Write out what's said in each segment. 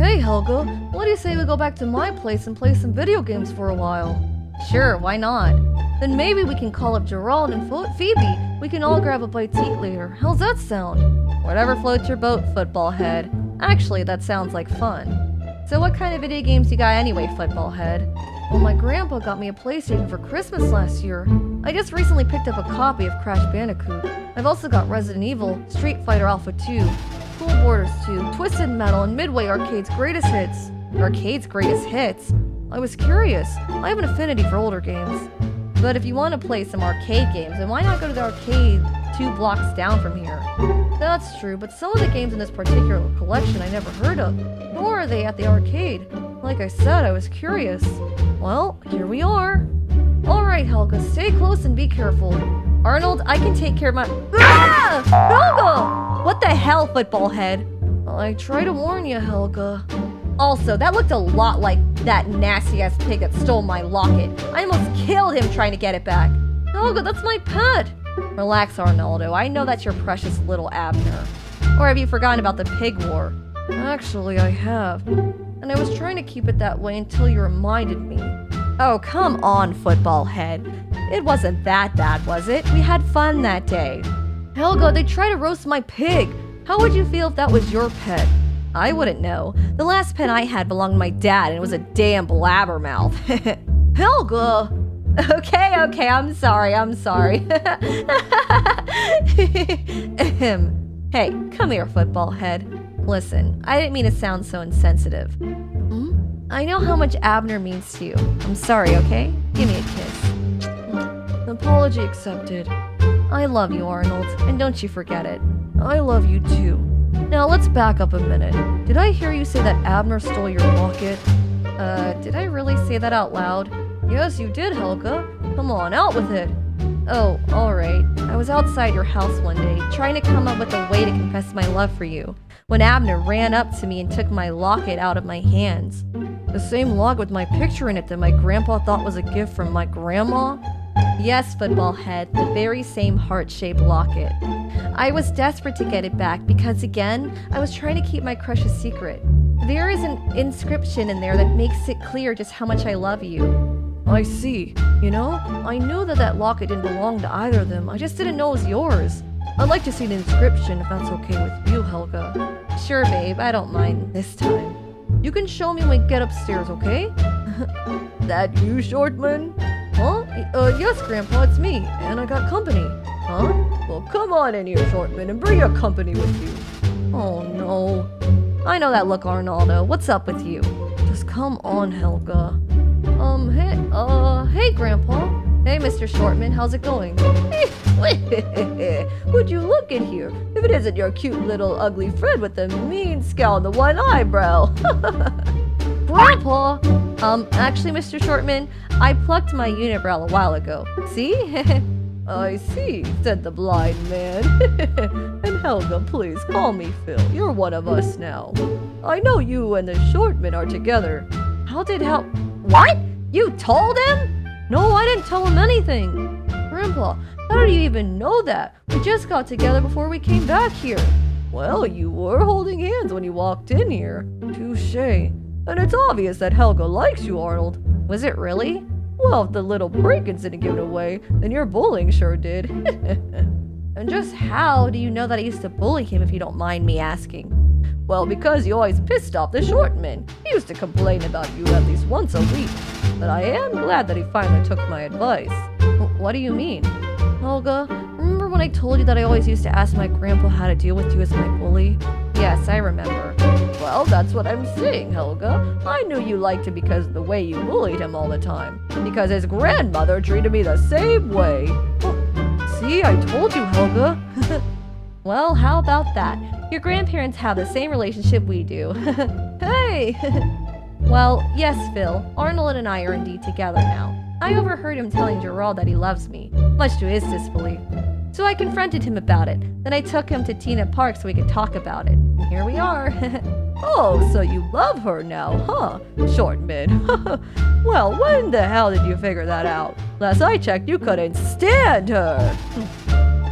Hey Helga, what do you say we go back to my place and play some video games for a while? Sure, why not? Then maybe we can call up Gerald and Phoebe. We can all grab a bite to eat later. How's that sound? Whatever floats your boat, football head. Actually, that sounds like fun. So what kind of video games you got anyway, football head? Well, my grandpa got me a PlayStation for Christmas last year. I just recently picked up a copy of Crash Bandicoot. I've also got Resident Evil, Street Fighter Alpha 2, Cool Borders 2, Twisted Metal, and Midway Arcade's Greatest Hits. Arcade's Greatest Hits? I was curious. I have an affinity for older games. But if you want to play some arcade games, then why not go to the arcade 2 blocks down from here? That's true, but some of the games in this particular collection I never heard of, nor are they at the arcade. Like I said, I was curious. Well, here we are. Alright, Helga, stay close and be careful. Arnold, I can take care of my— Ah! Helga! What the hell, football head? I try to warn you, Helga. Also, that looked a lot like that nasty-ass pig that stole my locket. I almost killed him trying to get it back. Helga, that's my pet. Relax, Arnoldo. I know that's your precious little Abner. Or have you forgotten about the pig war? Actually, I have. And I was trying to keep it that way until you reminded me. Oh, come on, football head. It wasn't that bad, was it? We had fun that day. Helga, they tried to roast my pig. How would you feel if that was your pet? I wouldn't know. The last pet I had belonged to my dad, and it was a damn blabbermouth. Helga! Okay, I'm sorry. Hey, come here, football head. Listen, I didn't mean to sound so insensitive. I know how much Abner means to you. I'm sorry, okay? Give me a kiss. Apology accepted. I love you, Arnold, and don't you forget it. I love you too. Now let's back up a minute. Did I hear you say that Abner stole your locket? Did I really say that out loud? Yes, you did, Helga. Come on, out with it. Oh, alright. I was outside your house one day, trying to come up with a way to confess my love for you, when Abner ran up to me and took my locket out of my hands. The same locket with my picture in it that my grandpa thought was a gift from my grandma? Yes, football head, the very same heart-shaped locket. I was desperate to get it back because, again, I was trying to keep my crush a secret. There is an inscription in there that makes it clear just how much I love you. I see. You know, I knew that locket didn't belong to either of them. I just didn't know it was yours. I'd like to see the inscription if that's okay with you, Helga. Sure, babe, I don't mind this time. You can show me when we get upstairs, okay? That you, Shortman? Huh? Yes, Grandpa, it's me, and I got company. Huh? Well, come on in here, Shortman, and bring your company with you. Oh, no. I know that look, Arnoldo. What's up with you? Just come on, Helga. Hey, Grandpa. Hey, Mr. Shortman, how's it going? Would you look at here, if it isn't your cute little ugly friend with the mean scowl and the one eyebrow. Grandpa! Actually, Mr. Shortman, I plucked my unibrow a while ago. See? I see, said the blind man. And Helga, please call me Phil. You're one of us now. I know you and the Shortman are together. How did What? You told him? No, I didn't tell him anything. Grandpa, how did you even know that? We just got together before we came back here. Well, you were holding hands when you walked in here. Touché. And it's obvious that Helga likes you, Arnold. Was it really? Well, if the little break-ins didn't give it away, then your bullying sure did. And just how do you know that I used to bully him, if you don't mind me asking? Well, because you always pissed off the Shortman. He used to complain about you at least once a week. But I am glad that he finally took my advice. What do you mean? Helga, remember when I told you that I always used to ask my grandpa how to deal with you as my bully? Yes, I remember. Well, that's what I'm saying, Helga. I knew you liked him because of the way you bullied him all the time. Because his grandmother treated me the same way. See, I told you, Helga. Well, how about that? Your grandparents have the same relationship we do. Hey! Well, yes, Phil. Arnold and I are indeed together now. I overheard him telling Gerald that he loves me, much to his disbelief. So I confronted him about it. Then I took him to Tina Park so we could talk about it. And here we are. Oh, so you love her now, huh? Shortman. Well, when the hell did you figure that out? Last I checked, you couldn't stand her.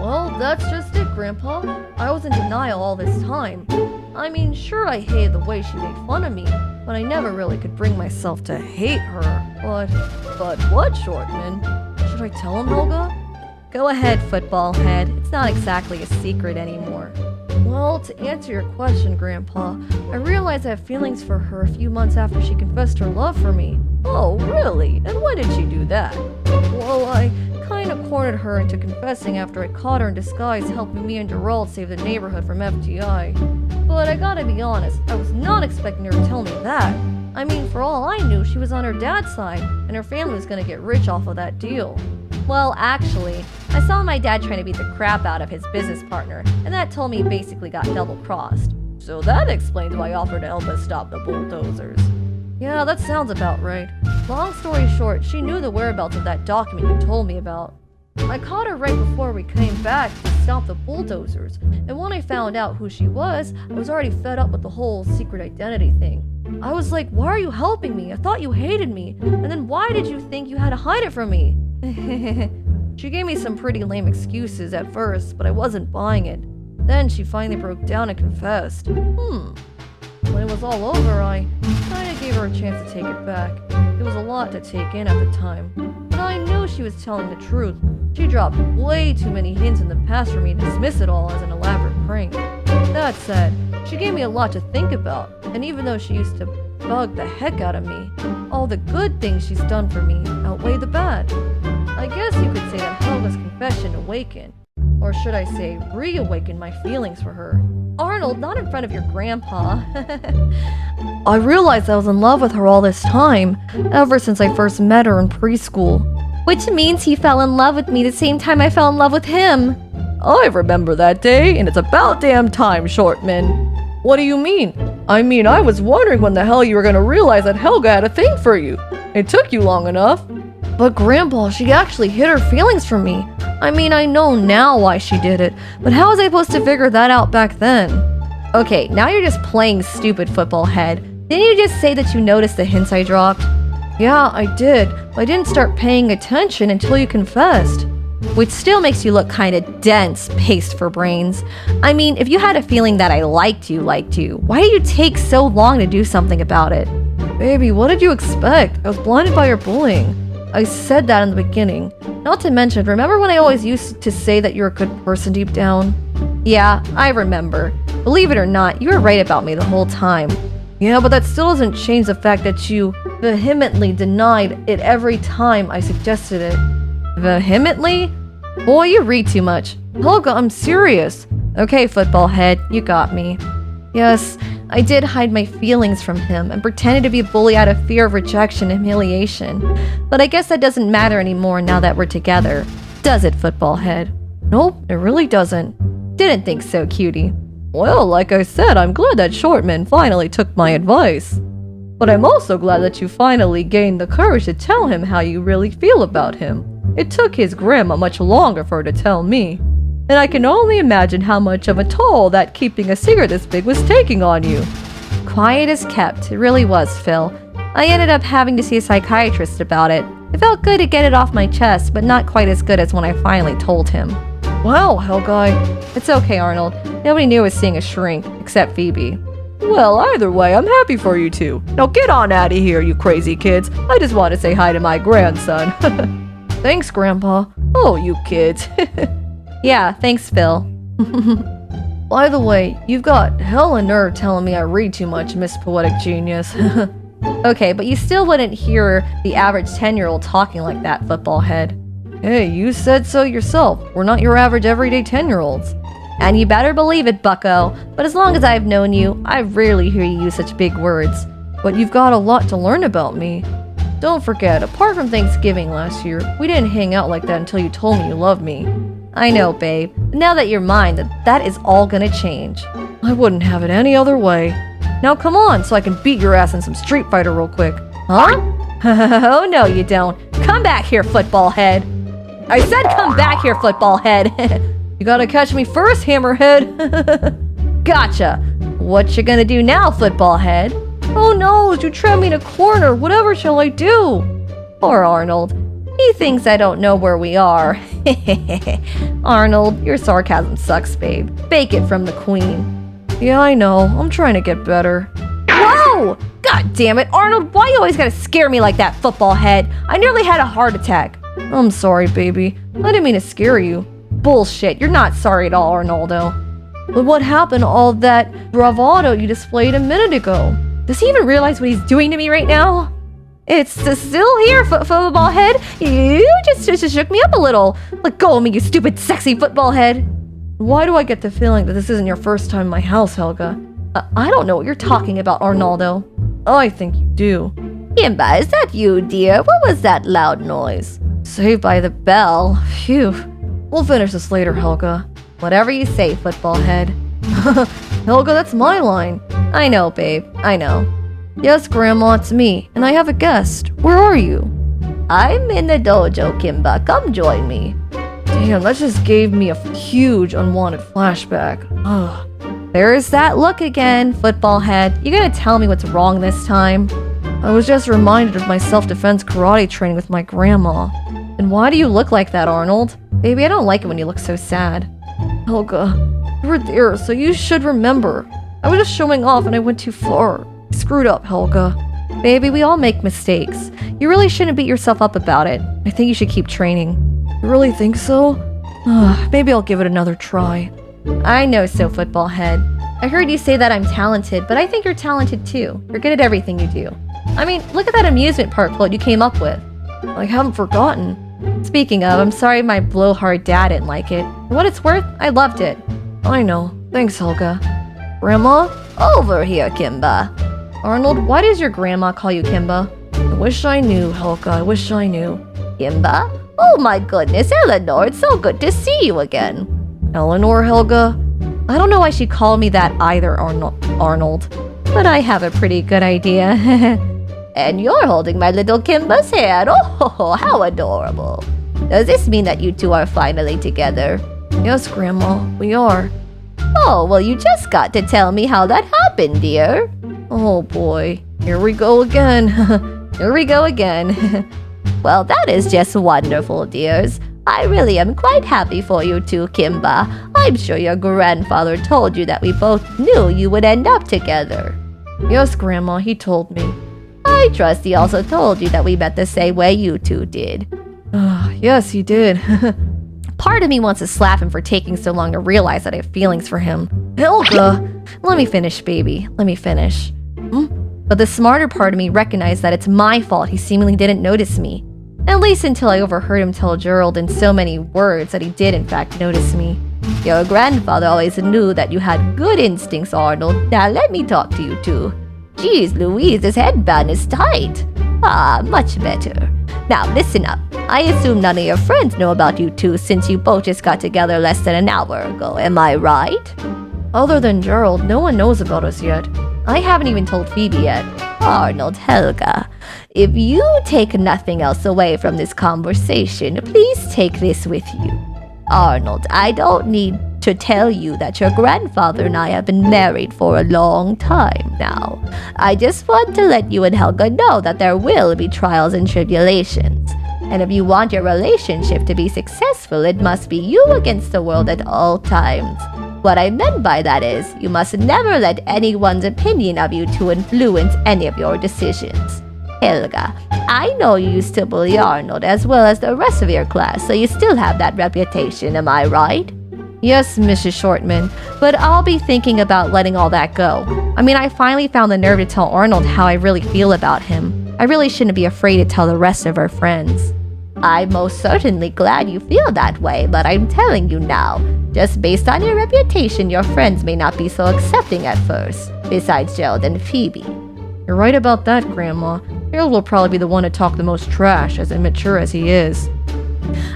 Well, that's just it, Grandpa. I was in denial all this time. I mean, sure, I hated the way she made fun of me, but I never really could bring myself to hate her. But what, Shortman? Should I tell him, Helga? Go ahead, football head. It's not exactly a secret anymore. Well, to answer your question, Grandpa, I realized I have feelings for her a few months after she confessed her love for me. Oh, really? And when did she do that? Well, I kind of cornered her into confessing after I caught her in disguise helping me and Gerald save the neighborhood from FTI. But I gotta be honest, I was not expecting her to tell me that. I mean, for all I knew, she was on her dad's side, and her family was gonna get rich off of that deal. Well, actually, I saw my dad trying to beat the crap out of his business partner, and that told me he basically got double-crossed. So that explains why I offered to help us stop the bulldozers. Yeah, that sounds about right. Long story short, she knew the whereabouts of that document you told me about. I caught her right before we came back to stop the bulldozers, and when I found out who she was, I was already fed up with the whole secret identity thing. I was like, why are you helping me? I thought you hated me, and then why did you think you had to hide it from me? She gave me some pretty lame excuses at first, but I wasn't buying it. Then she finally broke down and confessed. When it was all over, I kinda gave her a chance to take it back. It was a lot to take in at the time, but I knew she was telling the truth. She dropped way too many hints in the past for me to dismiss it all as an elaborate prank. That said, she gave me a lot to think about, and even though she used to bug the heck out of me, all the good things she's done for me outweigh the bad. I guess you could say that Helga's confession awakened, or should I say reawakened my feelings for her. Arnold, not in front of your grandpa. I realized I was in love with her all this time, ever since I first met her in preschool. Which means he fell in love with me the same time I fell in love with him. I remember that day, and it's about damn time, Shortman. What do you mean? I mean, I was wondering when the hell you were gonna realize that Helga had a thing for you. It took you long enough. But Grandpa, she actually hid her feelings for me. I mean, I know now why she did it, but how was I supposed to figure that out back then? Okay, now you're just playing stupid, football head. Didn't you just say that you noticed the hints I dropped? Yeah, I did, but I didn't start paying attention until you confessed. Which still makes you look kinda dense, paste for brains. I mean, if you had a feeling that I liked you, why did you take so long to do something about it? Baby, what did you expect? I was blinded by your bullying. I said that in the beginning. Not to mention, remember when I always used to say that you're a good person deep down? Yeah, I remember. Believe it or not, you were right about me the whole time. Yeah, but that still doesn't change the fact that you vehemently denied it every time I suggested it. Vehemently? Boy, you read too much. Helga, I'm serious. Okay, football head, you got me. Yes, I did hide my feelings from him and pretended to be a bully out of fear of rejection and humiliation. But I guess that doesn't matter anymore now that we're together. Does it, football head? Nope, it really doesn't. Didn't think so, cutie. Well, like I said, I'm glad that Shortman finally took my advice. But I'm also glad that you finally gained the courage to tell him how you really feel about him. It took his grandma much longer for her to tell me. And I can only imagine how much of a toll that keeping a secret this big was taking on you. Quiet as kept, it really was, Phil. I ended up having to see a psychiatrist about it. It felt good to get it off my chest, but not quite as good as when I finally told him. Wow, Helga. It's okay, Arnold. Nobody knew I was seeing a shrink, except Phoebe. Well, either way, I'm happy for you two. Now get on out of here, you crazy kids. I just want to say hi to my grandson. Thanks, Grandpa. Oh, you kids. Yeah, thanks, Phil. By the way, you've got hella nerve telling me I read too much, Miss Poetic Genius. Okay, but you still wouldn't hear the average 10-year-old talking like that, football head. Hey, you said so yourself. We're not your average everyday 10-year-olds. And you better believe it, bucko. But as long as I've known you, I rarely hear you use such big words. But you've got a lot to learn about me. Don't forget, apart from Thanksgiving last year, we didn't hang out like that until you told me you loved me. I know, babe. But now that you're mine, that is all gonna change. I wouldn't have it any other way. Now come on, so I can beat your ass in some Street Fighter real quick. Huh? Oh, no you don't. Come back here, football head. I said come back here, football head. You gotta catch me first, hammerhead. Gotcha. What you gonna do now, football head? Oh no, you trapped me in a corner. Whatever shall I do? Poor Arnold. He thinks I don't know where we are. Arnold, your sarcasm sucks, babe. Bake it from the queen. Yeah, I know. I'm trying to get better. Whoa! God damn it, Arnold, why you always gotta scare me like that, football head? I nearly had a heart attack. I'm sorry, baby. I didn't mean to scare you. Bullshit, you're not sorry at all, Arnoldo. But what happened to all that bravado you displayed a minute ago? Does he even realize what he's doing to me right now? It's still here, football head. You just shook me up a little. Let go of me, you stupid, sexy football head. Why do I get the feeling that this isn't your first time in my house, Helga? I don't know what you're talking about, Arnoldo. I think you do. Kimba, is that you, dear? What was that loud noise? Saved by the bell. Phew. We'll finish this later, Helga. Whatever you say, football head. Helga, that's my line. I know, babe. I know. Yes, Grandma, it's me, and I have a guest. Where are you? I'm in the dojo, Kimba. Come join me. Damn, that just gave me a huge unwanted flashback. Ugh. There's that look again, football head. You gonna tell me what's wrong this time? I was just reminded of my self-defense karate training with my grandma. And why do you look like that, Arnold? Baby, I don't like it when you look so sad. Helga, you were there, so you should remember. I was just showing off and I went too far. I screwed up, Helga. Baby, we all make mistakes. You really shouldn't beat yourself up about it. I think you should keep training. You really think so? Maybe I'll give it another try. I know so, football head. I heard you say that I'm talented, but I think you're talented too. You're good at everything you do. I mean, look at that amusement park float you came up with. I haven't forgotten. Speaking of, I'm sorry my blowhard dad didn't like it. For what it's worth, I loved it. I know. Thanks, Helga. Grandma? Over here, Kimba. Arnold, why does your grandma call you Kimba? I wish I knew, Helga. I wish I knew. Kimba? Oh my goodness, Eleanor, it's so good to see you again. Eleanor, Helga? I don't know why she called me that either, Arnold. But I have a pretty good idea. And you're holding my little Kimba's hand. Oh, how adorable. Does this mean that you two are finally together? Yes, Grandma, we are. Oh, well, you just got to tell me how that happened, dear. Oh boy, here we go again. Here we go again. Well, that is just wonderful, dears. I really am quite happy for you two, Kimba. I'm sure your grandfather told you that we both knew you would end up together. Yes, Grandma, he told me. I trust he also told you that we met the same way you two did. Yes, he did. Part of me wants to slap him for taking so long to realize that I have feelings for him. Helga! Let me finish, baby. Let me finish. But the smarter part of me recognized that it's my fault he seemingly didn't notice me. At least until I overheard him tell Gerald in so many words that he did in fact notice me. Your grandfather always knew that you had good instincts, Arnold. Now let me talk to you two. Geez Louise, this headband is tight. Ah, much better. Now listen up. I assume none of your friends know about you two since you both just got together less than an hour ago, am I right? Other than Gerald, no one knows about us yet. I haven't even told Phoebe yet. Arnold, Helga, if you take nothing else away from this conversation, please take this with you. Arnold, I don't need to tell you that your grandfather and I have been married for a long time now. I just want to let you and Helga know that there will be trials and tribulations. And if you want your relationship to be successful, it must be you against the world at all times. What I meant by that is, you must never let anyone's opinion of you two influence any of your decisions. Helga, I know you used to bully Arnold as well as the rest of your class, so you still have that reputation, am I right? Yes, Mrs. Shortman, but I'll be thinking about letting all that go. I mean, I finally found the nerve to tell Arnold how I really feel about him. I really shouldn't be afraid to tell the rest of our friends. I'm most certainly glad you feel that way, but I'm telling you now, just based on your reputation, your friends may not be so accepting at first, besides Gerald and Phoebe. You're right about that, Grandma. Gerald will probably be the one to talk the most trash, as immature as he is.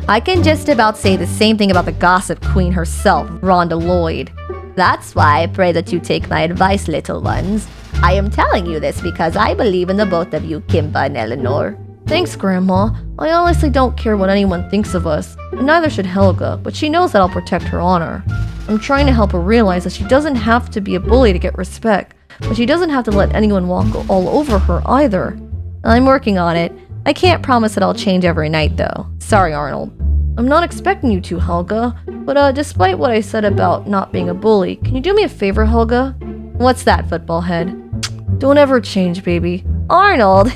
I can just about say the same thing about the gossip queen herself, Rhonda Lloyd. That's why I pray that you take my advice, little ones. I am telling you this because I believe in the both of you, Kimba and Eleanor. Thanks, Grandma. I honestly don't care what anyone thinks of us, and neither should Helga, but she knows that I'll protect her honor. I'm trying to help her realize that she doesn't have to be a bully to get respect, but she doesn't have to let anyone walk all over her either. I'm working on it. I can't promise that I'll change every night, though. Sorry, Arnold. I'm not expecting you to, Helga. But despite what I said about not being a bully, can you do me a favor, Helga? What's that, football head? Don't ever change, baby. Arnold,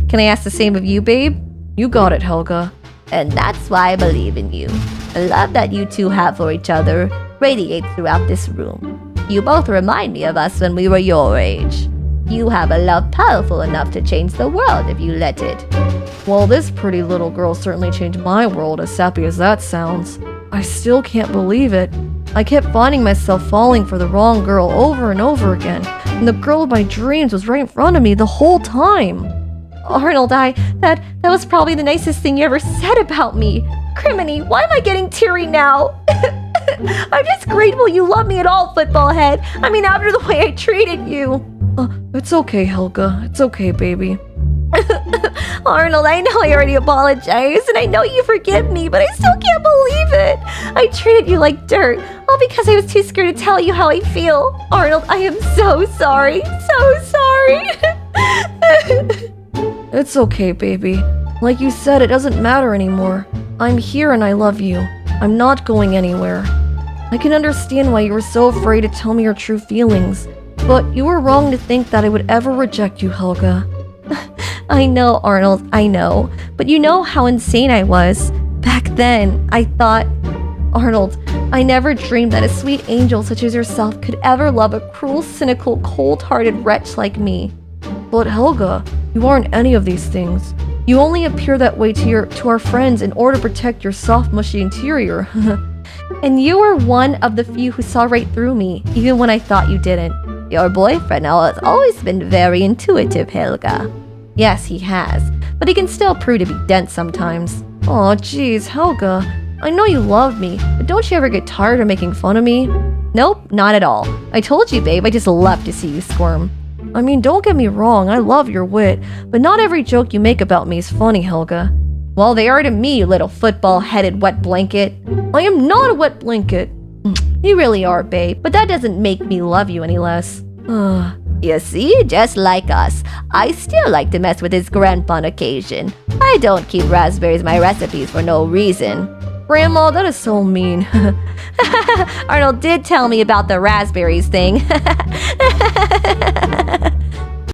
Can I ask the same of you, babe? You got it, Helga. and that's why I believe in you. The love that you two have for each other radiates throughout this room. You both remind me of us when we were your age. You have a love powerful enough to change the world if you let it. Well, this pretty little girl certainly changed my world, as sappy as that sounds. I still can't believe it. I kept finding myself falling for the wrong girl over and over again, and the girl of my dreams was right in front of me the whole time. Arnold, that was probably the nicest thing you ever said about me. Criminy, why am I getting teary now? I'm just grateful you love me at all, football head. I mean, after the way I treated you. It's okay, Helga. It's okay, baby. Arnold, I know I already apologized, and I know you forgive me, but I still can't believe it. I treated you like dirt, all because I was too scared to tell you how I feel. Arnold, I am so sorry. So sorry. It's okay, baby. Like you said, it doesn't matter anymore. I'm here and I love you. I'm not going anywhere. I can understand why you were so afraid to tell me your true feelings, but you were wrong to think that I would ever reject you, Helga. I know, Arnold, I know. But you know how insane I was. Back then, I thought... Arnold, I never dreamed that a sweet angel such as yourself could ever love a cruel, cynical, cold-hearted wretch like me. But Helga, you aren't any of these things. You only appear that way to our friends in order to protect your soft, mushy interior. And you were one of the few who saw right through me, even when I thought you didn't. Your boyfriend has always been very intuitive, Helga. Yes, he has, but he can still prove to be dense sometimes. Aw, geez, Helga. I know you love me, but don't you ever get tired of making fun of me? Nope, not at all. I told you, babe, I just love to see you squirm. I mean, don't get me wrong, I love your wit, but not every joke you make about me is funny, Helga. Well, they are to me, you little football-headed wet blanket. I am not a wet blanket. You really are, babe, but that doesn't make me love you any less. You see, just like us, I still like to mess with his grandpa on occasion. I don't keep raspberries in my recipes for no reason. Grandma, that is so mean. Arnold did tell me about the raspberries thing.